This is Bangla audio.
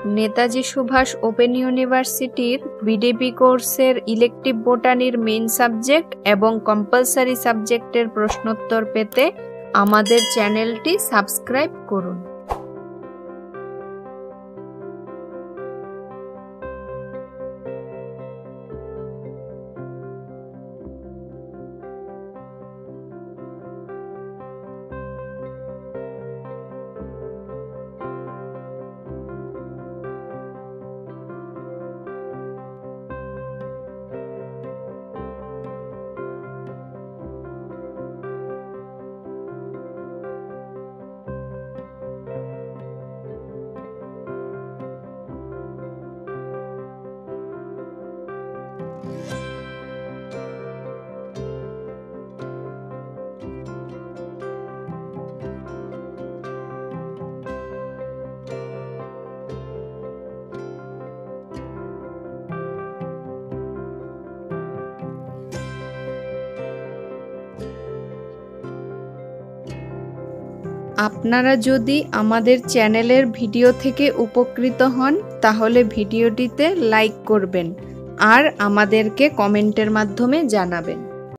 নেতাজি সুভাষ ওপেন ইউনিভার্সিটির বিডিপি কোর্সের ইলেকটিভ বোটানির মেইন সাবজেক্ট এবং কম্পালসারি সাবজেক্টের প্রশ্নোত্তর পেতে আমাদের চ্যানেলটি সাবস্ক্রাইব করুন। আপনারা যদি আমাদের চ্যানেলের ভিডিও থেকে উপকৃত হন তাহলে ভিডিওটিতে লাইক করবেন আর আমাদেরকে কমেন্টের মাধ্যমে জানাবেন।